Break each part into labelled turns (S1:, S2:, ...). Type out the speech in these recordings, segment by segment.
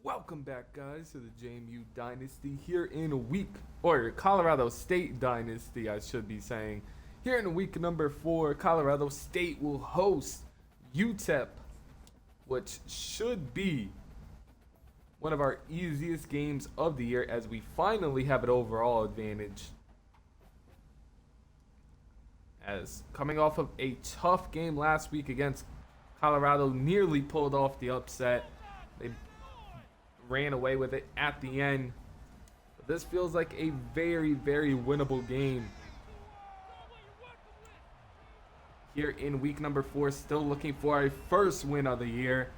S1: Welcome back, guys, to the JMU Dynasty here in Colorado State Dynasty, I should be saying. Here in week number 4, Colorado State will host UTEP, which should be one of our easiest games of the year as we finally have an overall advantage. As coming off of a tough game last week against Colorado, nearly pulled off the upset. They ran away with it at the end. But this feels like a very, very winnable game. Here in week number 4, still looking for our first win of the year.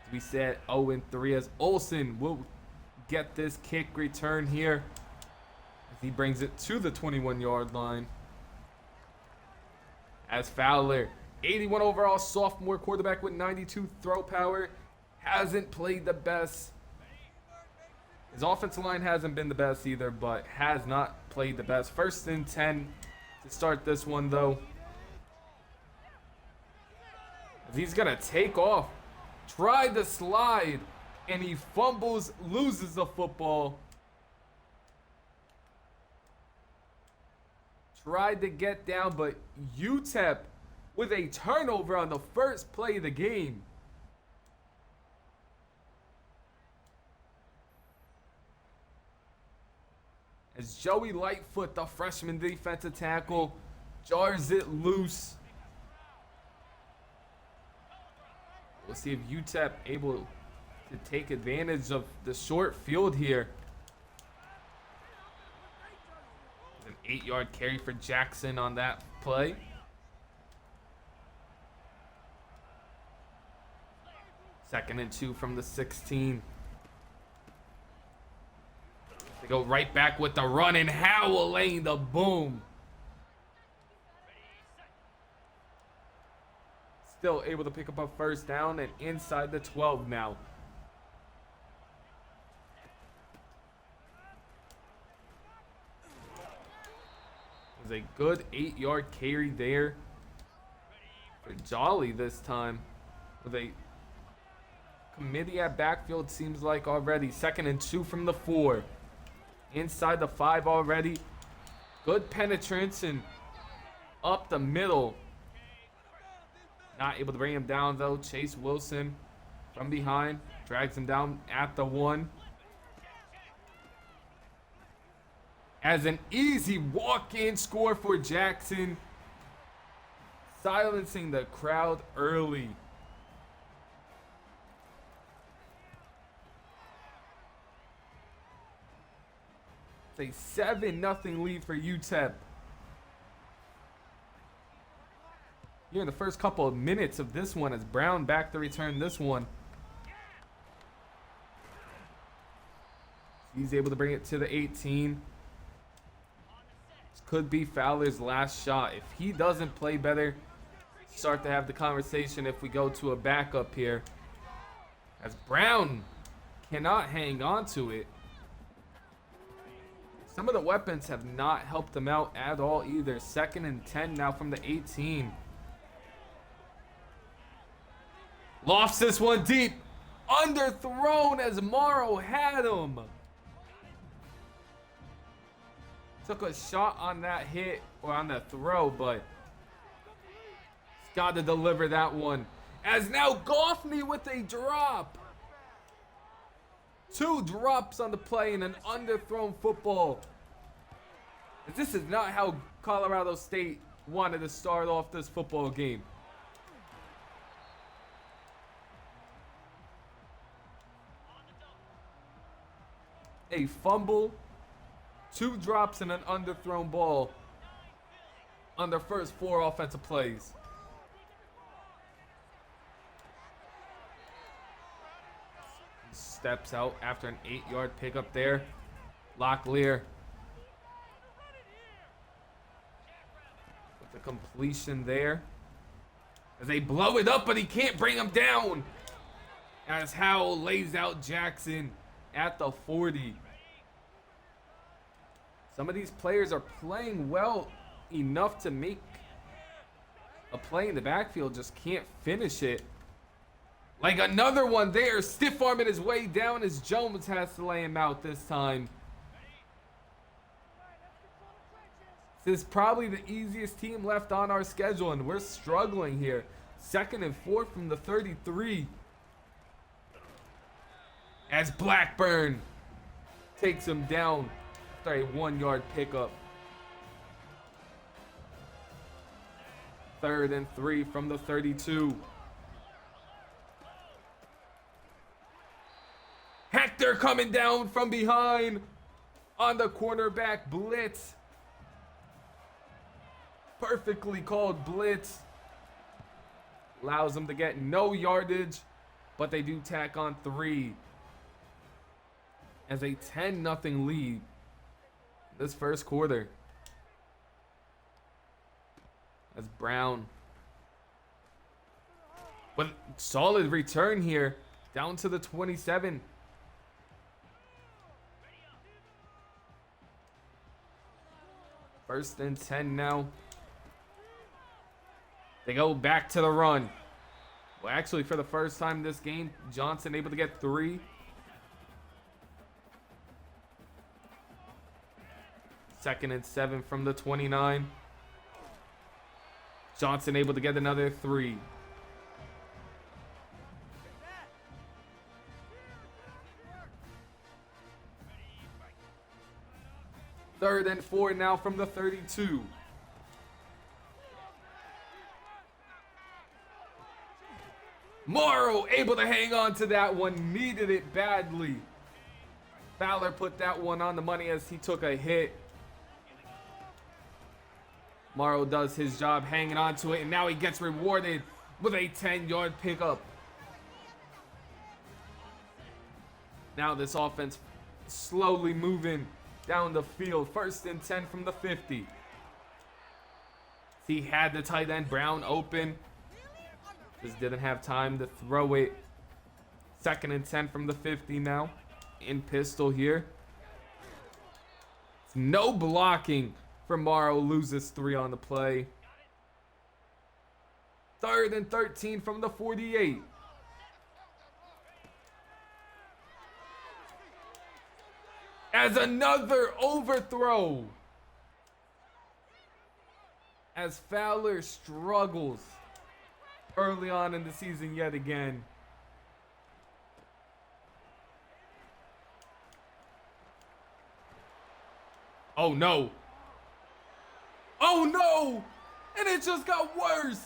S1: As we said 0-3 as Olsen will get this kick return here as he brings it to the 21-yard line. As Fowler, 81 overall sophomore quarterback with 92 throw power, hasn't played the best. His offensive line hasn't been the best either, but has not played the best. 1st and 10 to start this one, though. As he's going to take off, try the slide, and he fumbles, loses the football. Tried to get down, but UTEP with a turnover on the first play of the game. As Joey Lightfoot, the freshman defensive tackle, jars it loose. We'll see if UTEP able to take advantage of the short field here. An 8-yard carry for Jackson on that play. Second and 2 from the 16. They go right back with the run, and Howell laying the boom. Still able to pick up a first down and inside the 12 now. There's a good 8-yard carry there for Jolly this time with a committee at backfield, seems like already. 2nd and 2 from the 4. Inside the 5 already. Good penetrance and up the middle. Not able to bring him down, though. Chase Wilson from behind drags him down at the 1. As an easy walk-in score for Jackson, silencing the crowd early. It's a 7-0 lead for UTEP. Here in the first couple of minutes of this one, as Brown back to return this one. He's able to bring it to the 18. This could be Fowler's last shot. If he doesn't play better, start to have the conversation if we go to a backup here. As Brown cannot hang on to it. Some of the weapons have not helped him out at all either. 2nd and 10 now from the 18. Lofts this one deep. Underthrown as Morrow had him. Took a shot on that hit or on that throw, but he's got to deliver that one. As now Goffney with a drop. 2 drops on the play and an underthrown football. This is not how Colorado State wanted to start off this football game. A fumble, 2 drops, and an underthrown ball on their first 4 offensive plays. Steps out after an 8-yard pickup there. Locklear with the completion there. As they blow it up, but he can't bring him down. As Howell lays out Jackson at the 40. Some of these players are playing well enough to make a play in the backfield, just can't finish it. Like another one there, stiff arming his way down as Jones has to lay him out this time. This is probably the easiest team left on our schedule, and we're struggling here. 2nd and 4 from the 33. As Blackburn takes him down after a 1-yard pickup. 3rd and 3 from the 32. Hector coming down from behind on the cornerback blitz. Perfectly called blitz. Allows them to get no yardage, but they do tack on 3 as a 10-0 lead this first quarter. As Brown with solid return here down to the 27. First and 10 now. They go back to the run. Well, actually, for the first time this game, Johnson able to get 3. Second and 7 from the 29. Johnson able to get another 3. Third and 4 now from the 32. Morrow able to hang on to that one, needed it badly. Fowler put that one on the money as he took a hit. Morrow does his job hanging on to it, and now he gets rewarded with a 10-yard pickup. Now this offense slowly moving down the field. First and 10 from the 50. He had the tight end Brown open. Just didn't have time to throw it. 2nd and 10 from the 50 now. In pistol here. It's no blocking for Morrow. Loses 3 on the play. 3rd and 13 from the 48. As another overthrow. As Fowler struggles early on in the season yet again. Oh no. Oh no! And it just got worse.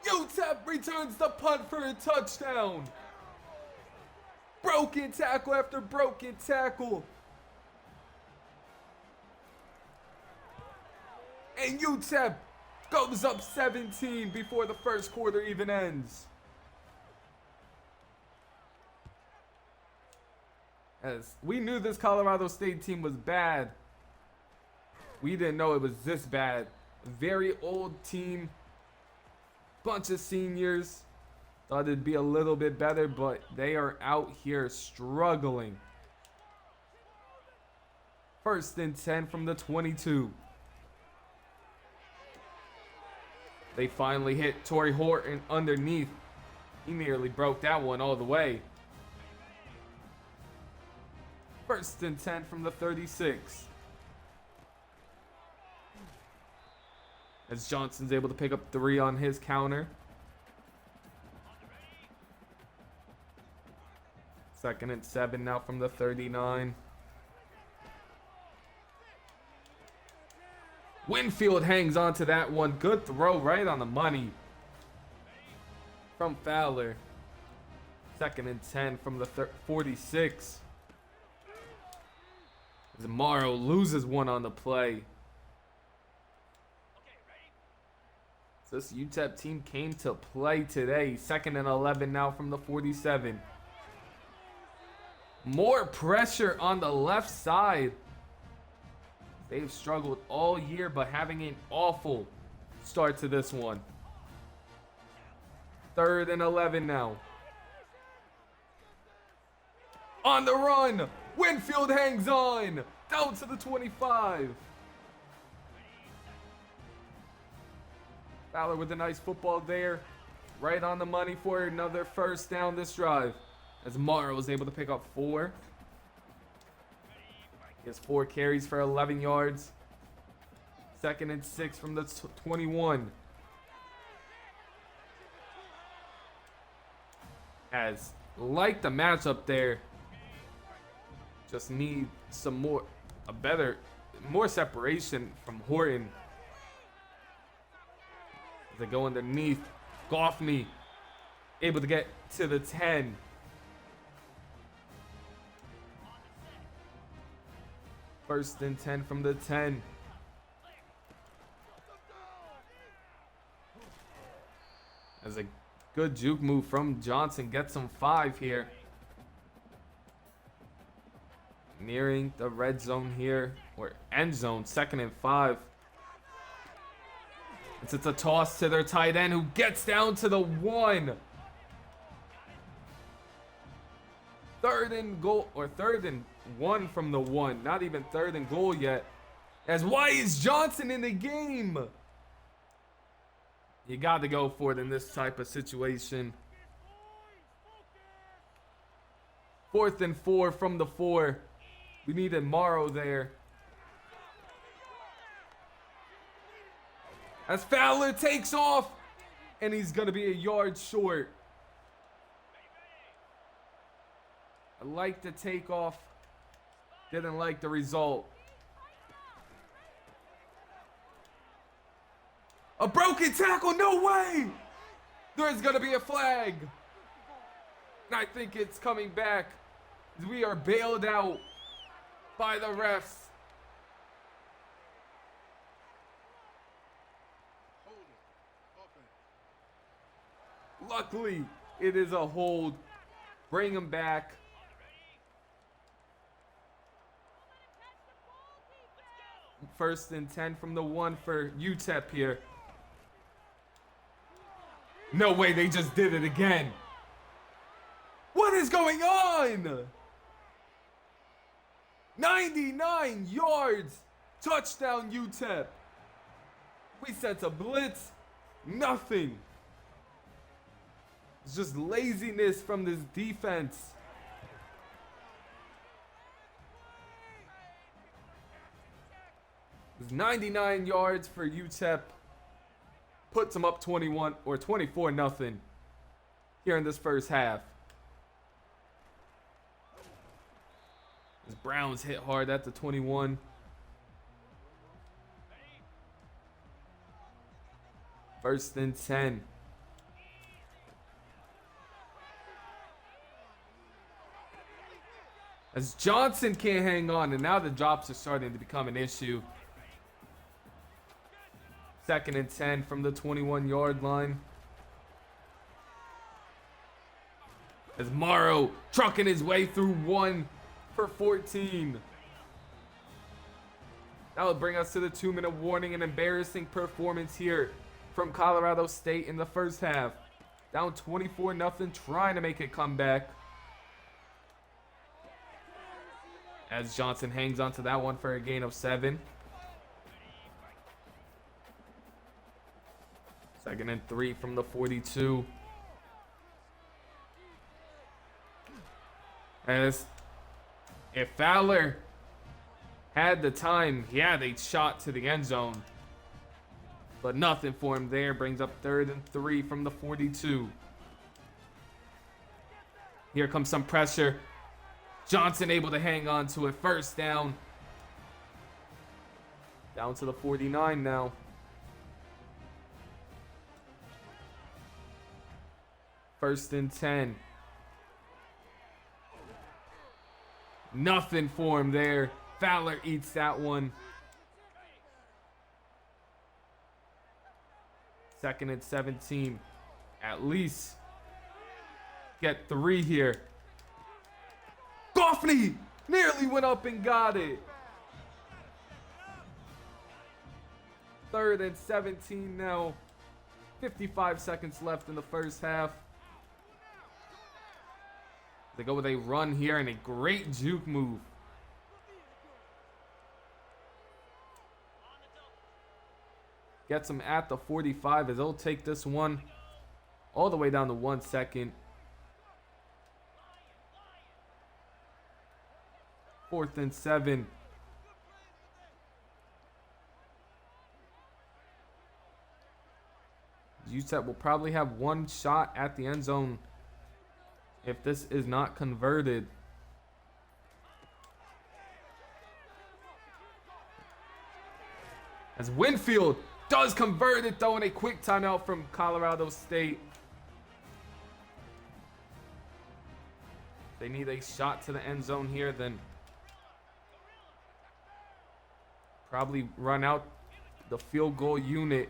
S1: UTEP returns the punt for a touchdown. Broken tackle after broken tackle. And UTEP goes up 17 before the first quarter even ends. As we knew this Colorado State team was bad, we didn't know it was this bad. Very old team, bunch of seniors. Thought it'd be a little bit better, but they are out here struggling. First and 10 from the 22. They finally hit Torrey Horton underneath. He nearly broke that one all the way. First and 10 from the 36. As Johnson's able to pick up 3 on his counter. 2nd and 7 now from the 39. Winfield hangs on to that one. Good throw right on the money from Fowler. 2nd and 10 from the 46. As Morrow loses one on the play. So this UTEP team came to play today. 2nd and 11 now from the 47. More pressure on the left side. They've struggled all year, but having an awful start to this one. 3rd and 11 now. On the run. Winfield hangs on. Down to the 25. Fowler with a nice football there. right on the money for another first down this drive. As Morrow was able to pick up 4. He has 4 carries for 11 yards. 2nd and 6 from the 21. As like the matchup there, just need some more separation from Horton. As they go underneath, Goffney able to get to the 10. First and 10 from the 10. As a good juke move from Johnson gets him 5 here. Nearing the red zone here, or end zone, 2nd and 5. It's a toss to their tight end who gets down to the 1. 3rd and goal, or 3rd and 1 from the 1. Not even 3rd and goal yet. As why is Johnson in the game? You got to go for it in this type of situation. 4th and 4 from the 4. We needed Morrow there. As Fowler takes off, and he's going to be a yard short. I like the takeoff. Didn't like the result. A broken tackle, no way! There's gonna be a flag. And I think it's coming back. We are bailed out by the refs. Luckily, it is a hold. Bring him back. First and 10 from the 1 for UTEP here. No way, they just did it again. What is going on? 99 yards. Touchdown UTEP. We sent a blitz. Nothing. It's just laziness from this defense. It's 99 yards for UTEP. Puts them up 21 or 24-0 here in this first half. As Browns hit hard at the 21. First and 10. As Johnson can't hang on, and now the drops are starting to become an issue. 2nd and 10 from the 21-yard line. As Morrow trucking his way through 1 for 14. That will bring us to the 2-minute warning. An embarrassing performance here from Colorado State in the first half. Down 24-0, trying to make a comeback. As Johnson hangs on to that one for a gain of 7. 2nd and 3 from the 42. As if Fowler had the time, yeah, they shot to the end zone. But nothing for him there. Brings up 3rd and 3 from the 42. Here comes some pressure. Johnson able to hang on to it. First down. Down to the 49 now. First and 10. Nothing for him there. Fowler eats that one. 2nd and 17. At least get 3 here. Goffney nearly went up and got it. 3rd and 17 now. 55 seconds left in the first half. They go with a run here and a great juke move. Gets him at the 45 as they'll take this one all the way down to 1 second. 4th and 7. UTEP will probably have one shot at the end zone if this is not converted. As Winfield does convert it, though, in a quick timeout from Colorado State. They need a shot to the end zone here, then probably run out the field goal unit.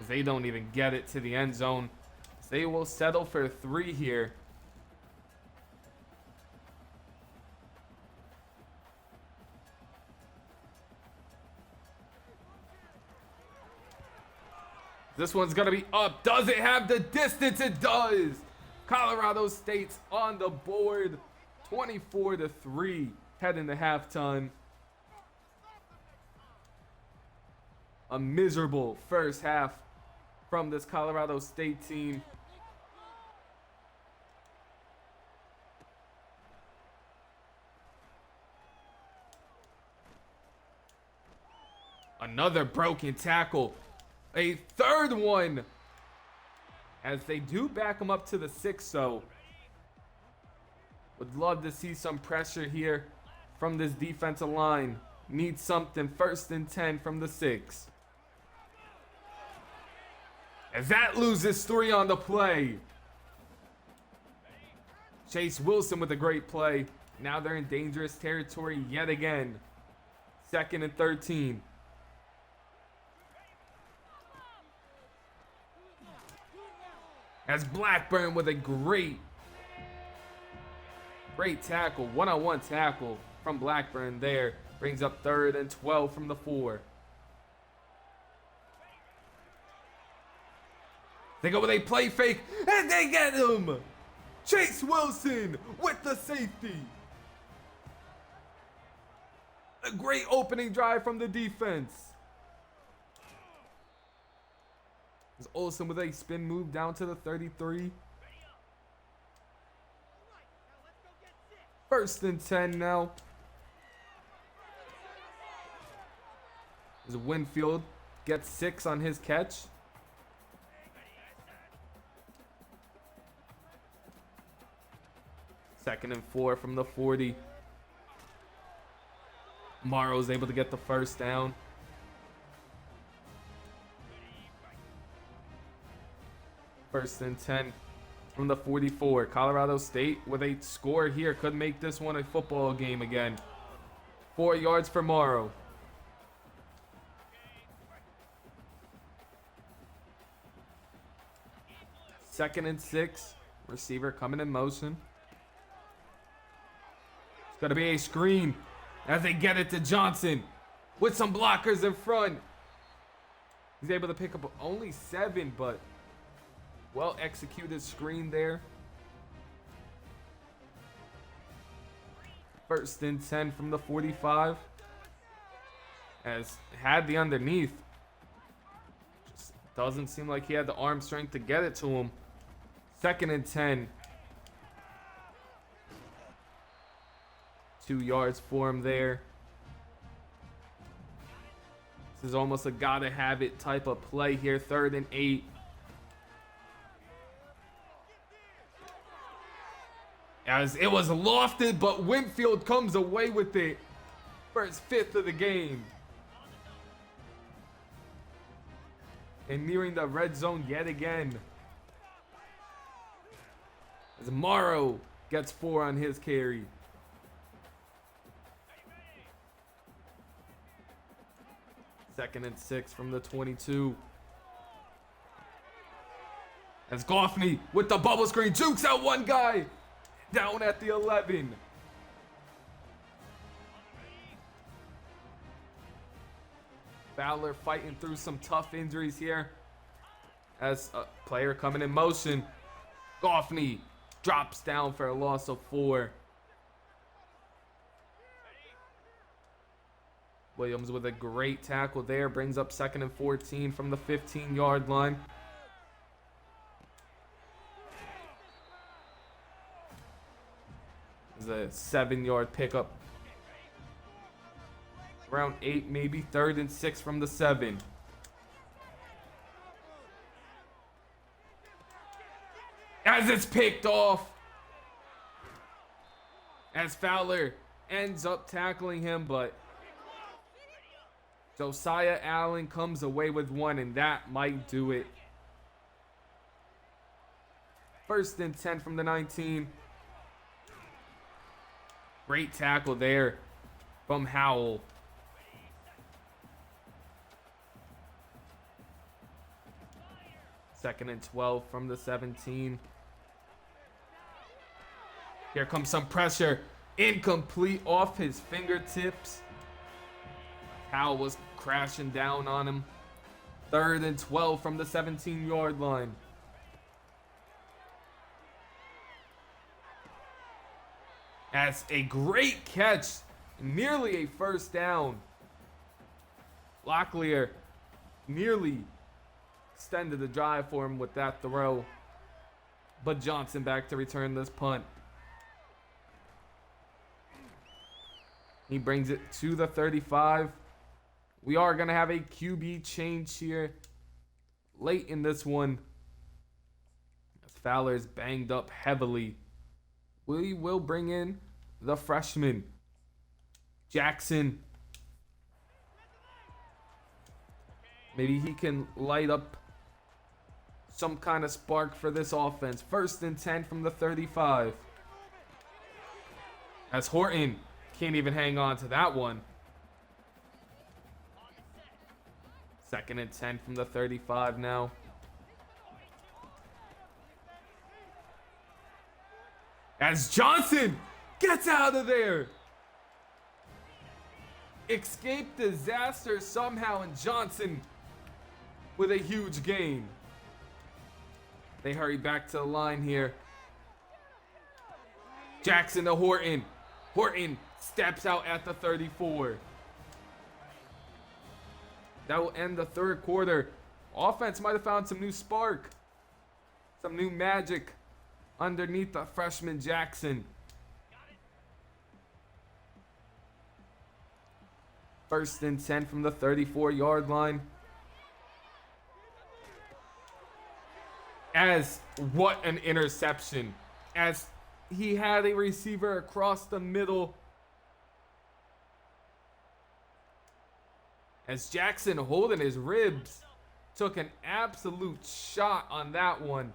S1: They don't even get it to the end zone. They will settle for 3 here. This one's going to be up. Does it have the distance? It does. Colorado State's on the board. 24-3 heading to halftime. A miserable first half from this Colorado State team. Another broken tackle. A third one. As they do back him up to the 6, so would love to see some pressure here from this defensive line. Need something. 1st and 10 from the 6. As that loses 3 on the play. Chase Wilson with a great play. Now they're in dangerous territory yet again. 2nd and 13. As Blackburn with a great tackle. One-on-one tackle from Blackburn there. Brings up 3rd and 12 from the 4. They go with a play fake, and they get him! Chase Wilson with the safety. A great opening drive from the defense. As Olsen with a spin move down to the 33. 1st and 10 now. As Winfield gets 6 on his catch. Second and 4 from the 40. Morrow's able to get the first down. First and 10 from the 44. Colorado State with a score here could make this one a football game again. 4 yards for Morrow. Second and 6. Receiver coming in motion. It's going to be a screen as they get it to Johnson with some blockers in front. He's able to pick up only 7, but well executed screen there. 1st and 10 from the 45. As had the underneath. Just doesn't seem like he had the arm strength to get it to him. 2nd and 10. 2 yards for him there. This is almost a gotta have it type of play here. 3rd and 8. As it was lofted, but Winfield comes away with it. First 5th of the game. And nearing the red zone yet again. As Morrow gets 4 on his carry. Second and 6 from the 22. As Goffney with the bubble screen jukes out one guy. Down at the 11. Fowler fighting through some tough injuries here. As a player coming in motion. Goffney drops down for a loss of 4. Williams with a great tackle there. Brings up 2nd and 14 from the 15-yard line. It's a 7-yard pickup. Around 8, maybe 3rd and 6 from the 7. As it's picked off. As Fowler ends up tackling him, but Josiah Allen comes away with 1, and that might do it. 1st and 10 from the 19. Great tackle there from Howell. Second and 12 from the 17. Here comes some pressure. Incomplete off his fingertips. Howell was crashing down on him. 3rd and 12 from the 17-yard line. As a great catch, nearly a 1st down. Locklear nearly extended the drive for him with that throw. But Johnson back to return this punt. He brings it to the 35. We are going to have a QB change here late in this one. As Fowler's banged up heavily. We will bring in the freshman, Jackson. Maybe he can light up some kind of spark for this offense. 1st and 10 from the 35. As Horton can't even hang on to that one. 2nd and 10 from the 35 now. As Johnson gets out of there. Escape disaster somehow, and Johnson with a huge gain. They hurry back to the line here. Jackson to Horton. Horton steps out at the 34. That will end the 3rd quarter. Offense might have found some new spark. Some new magic underneath the freshman Jackson. 1st and 10 from the 34-yard line. As what an interception. As he had a receiver across the middle. As Jackson holding his ribs took an absolute shot on that one.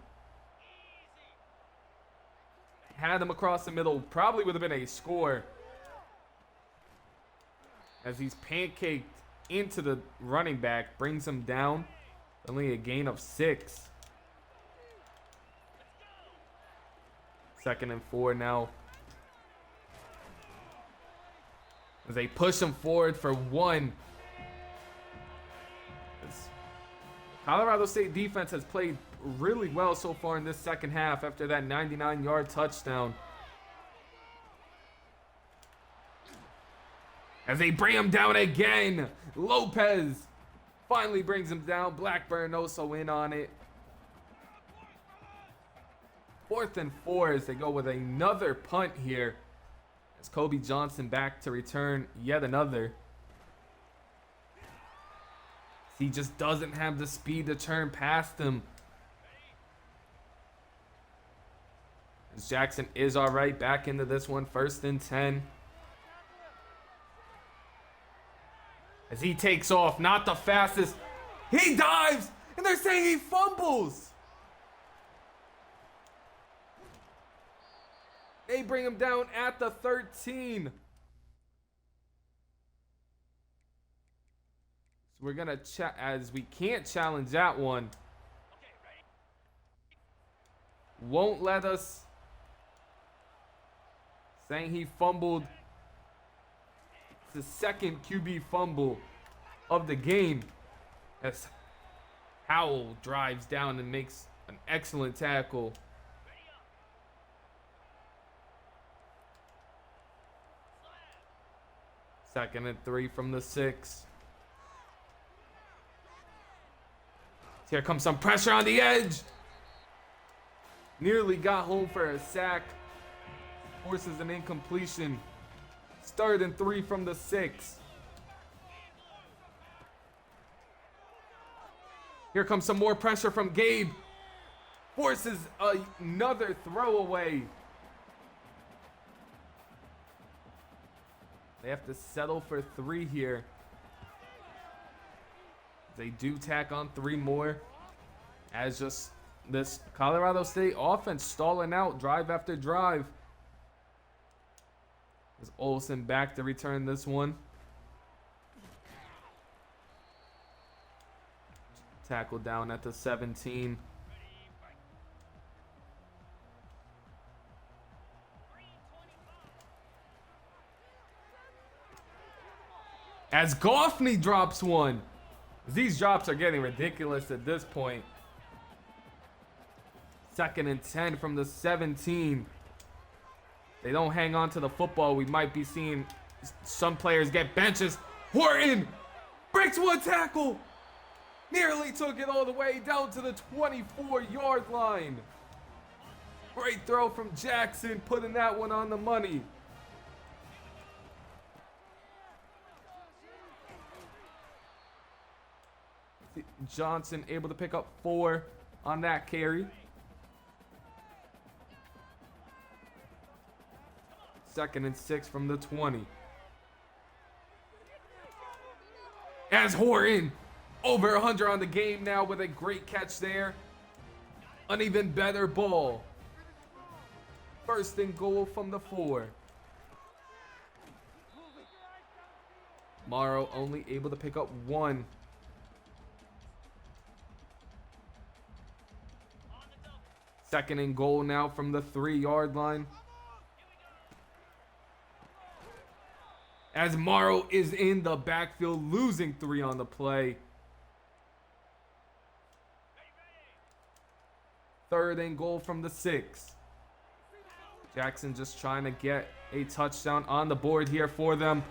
S1: Had him across the middle, probably would have been a score. As he's pancaked into the running back, brings him down. Only a gain of 6. 2nd and 4 now. As they push him forward for 1. Colorado State defense has played really well so far in this 2nd half after that 99-yard touchdown. As they bring him down again. Lopez finally brings him down. Blackburn also in on it. 4th and 4 as they go with another punt here. As Kobe Johnson back to return yet another. He just doesn't have the speed to turn past him. As Jackson is all right back into this one. 1st and 10. As he takes off, not the fastest. He dives, and they're saying he fumbles. They bring him down at the 13. So we're going to as we can't challenge that one. Won't let us. Saying he fumbled. It's the 2nd QB fumble of the game. As Howell drives down and makes an excellent tackle. Second and 3 from the 6. Here comes some pressure on the edge. Nearly got home for a sack. forces an incompletion. It's 3rd and 3 from the 6. Here comes some more pressure from Gabe. Forces another throwaway. They have to settle for 3 here. They do tack on 3 more. As just this Colorado State offense stalling out drive after drive. Is Olsen back to return this one? Tackle down at the 17. As Goffney drops one. These drops are getting ridiculous at this point. 2nd and 10 from the 17. They don't hang on to the football. We might be seeing some players get benches. Horton breaks one tackle. Nearly took it all the way down to the 24-yard line. Great throw from Jackson, putting that one on the money. Johnson able to pick up 4 on that carry. 2nd and 6 from the 20. As Horton over 100 on the game now with a great catch there. An even better ball. 1st and goal from the 4. Morrow only able to pick up 1. Second and goal now from the 3-yard line. As Morrow is in the backfield, losing 3 on the play. 3rd and goal from the 6. Jackson just trying to get a touchdown on the board here for them.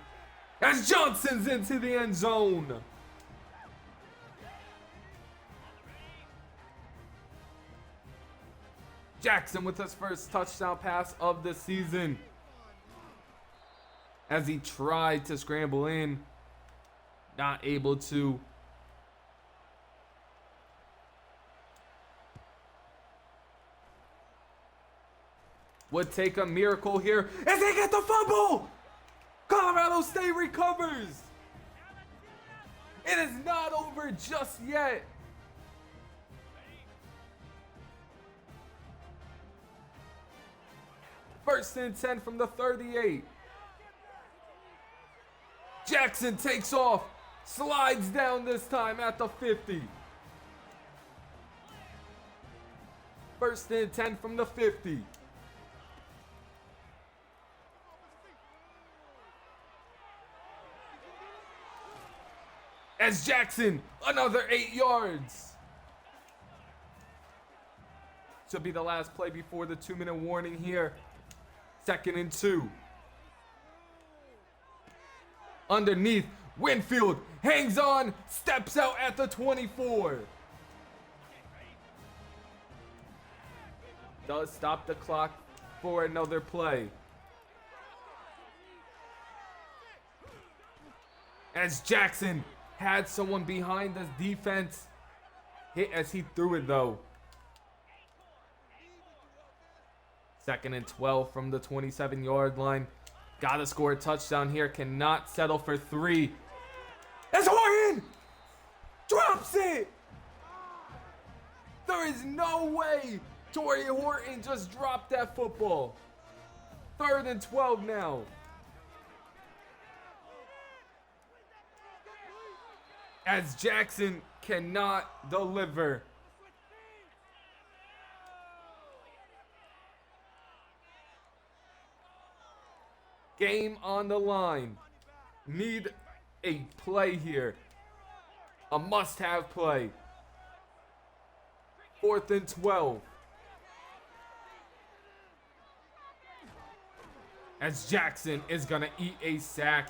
S1: As Johnson's into the end zone. Jackson with his first touchdown pass of the season. As he tried to scramble in, not able to. Would take a miracle here as they get the fumble. Colorado State recovers. It is not over just yet. First and 10 from the 38. Jackson takes off, slides down this time at the 50. First and 10 from the 50. As Jackson, another 8 yards. Should be the last play before the 2-minute warning here. 2nd and 2. Underneath, Winfield hangs on, steps out at the 24. Does stop the clock for another play. As Jackson had someone behind his defense, hit as he threw it though. 2nd and 12 from the 27-yard line. Gotta score a touchdown here. Cannot settle for 3. As Horton drops it. There is no way Torrey Horton just dropped that football. 3rd and 12 now. As Jackson cannot deliver. Game on the line. Need a play here. A must-have play. 4th and 12. As Jackson is going to eat a sack.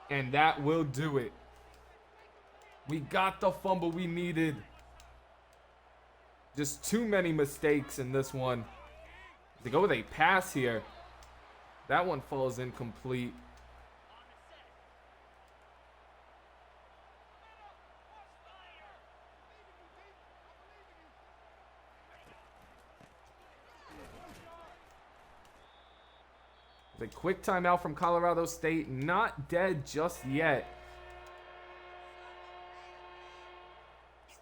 S1: And that will do it. We got the fumble we needed. Just too many mistakes in this one. They go with a pass here. That one falls incomplete. The quick timeout from Colorado State. Not dead just yet.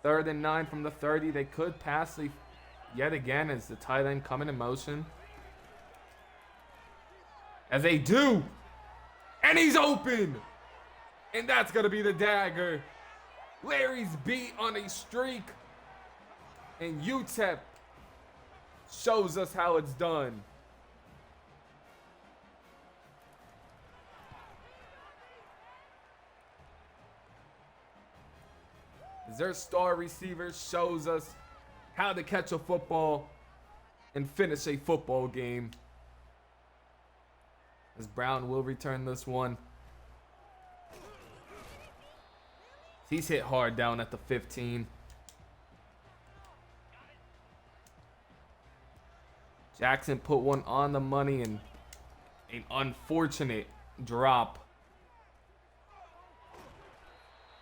S1: 3rd and 9 from the 30. They could pass yet again as the tight end coming in motion. As they do. And he's open. And that's going to be the dagger. Larry's beat on a streak. And UTEP shows us how it's done. Their star receiver shows us how to catch a football and finish a football game. As Brown will return this one. He's hit hard down at the 15. Jackson put one on the money and an unfortunate drop.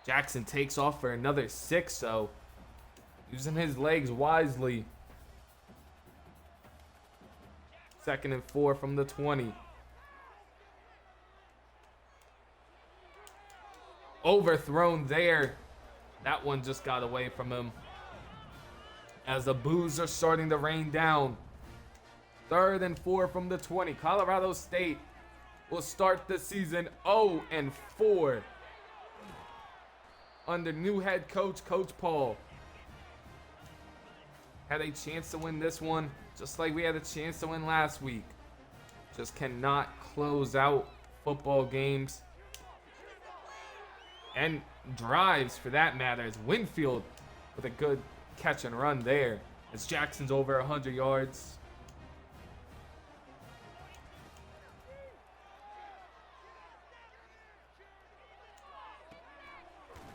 S1: Jackson takes off for another 6, so using his legs wisely. 2nd and 4 from the 20. Overthrown there. That one just got away from him. As the boos are starting to rain down. 3rd and 4 from the 20. Colorado State will start the season 0-4. Under new head coach, Coach Paul. Had a chance to win this one, just like we had a chance to win last week. Just cannot close out football games. And drives, for that matter, as Winfield with a good catch and run there. As Jackson's over 100 yards.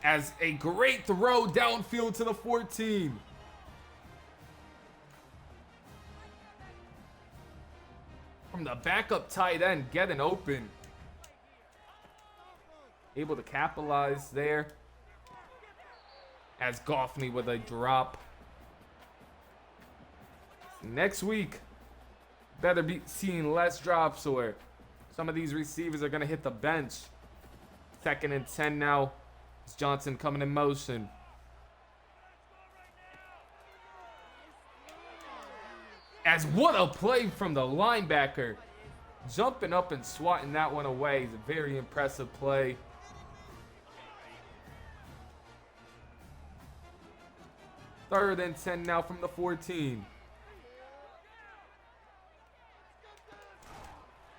S1: As a great throw downfield to the 14. From the backup tight end, getting open. Able to capitalize there. As Goffney with a drop. Next week, better be seeing less drops, or some of these receivers are going to hit the bench. 2nd and 10 now. Johnson coming in motion. As what a play from the linebacker. Jumping up and swatting that one away is a very impressive play. Third and 10 now from the 14.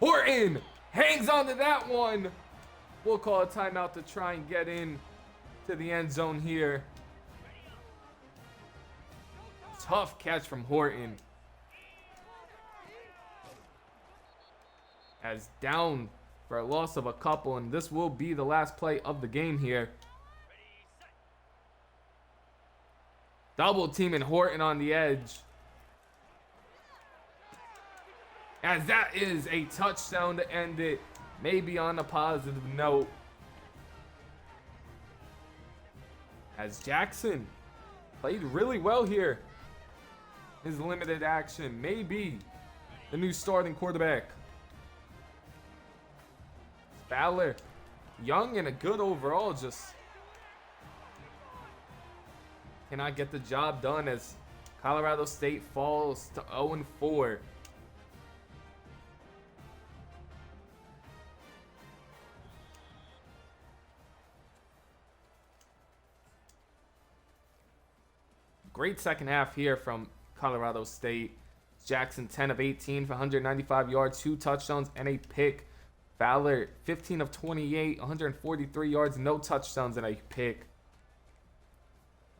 S1: Horton hangs on to that one. We'll call a timeout to try and get in to the end zone here. Tough catch from Horton. As down for a loss of a couple, and this will be the last play of the game here. Double teaming Horton on the edge. As that is a touchdown to end it. Maybe on a positive note. As Jackson played really well here. His limited action may be the new starting quarterback. Fowler, young and a good overall, just cannot get the job done as Colorado State falls to 0-4. Great second half here from Colorado State. Jackson 10 of 18 for 195 yards, 2 touchdowns, and a pick. Fowler 15 of 28, 143 yards, no touchdowns, and a pick.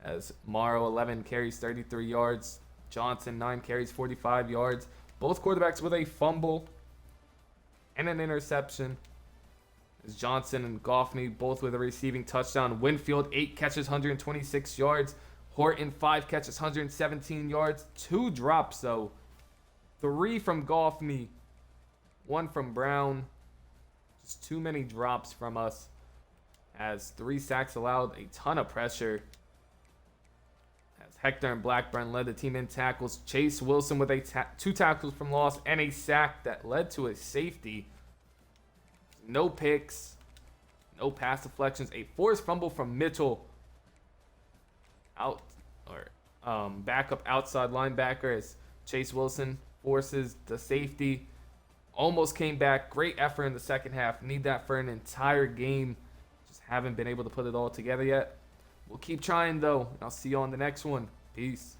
S1: As Morrow 11 carries, 33 yards. Johnson 9 carries, 45 yards. Both quarterbacks with a fumble and an interception. As Johnson and Goffney both with a receiving touchdown. Winfield 8 catches, 126 yards. Horton 5 catches, 117 yards. 2 drops though 3 from Goffney, 1 from Brown. Just too many drops from us. As 3 sacks allowed, a ton of pressure. As Hector and Blackburn led the team in tackles. Chase Wilson with 2 tackles from loss and a sack that led to a safety. No picks, no pass deflections. A forced fumble from Mitchell. Backup outside linebacker as Chase Wilson forces the safety. Almost came back. Great effort in the second half. Need that for an entire game. Just haven't been able to put it all together yet. We'll keep trying though, and I'll see you on the next one. Peace.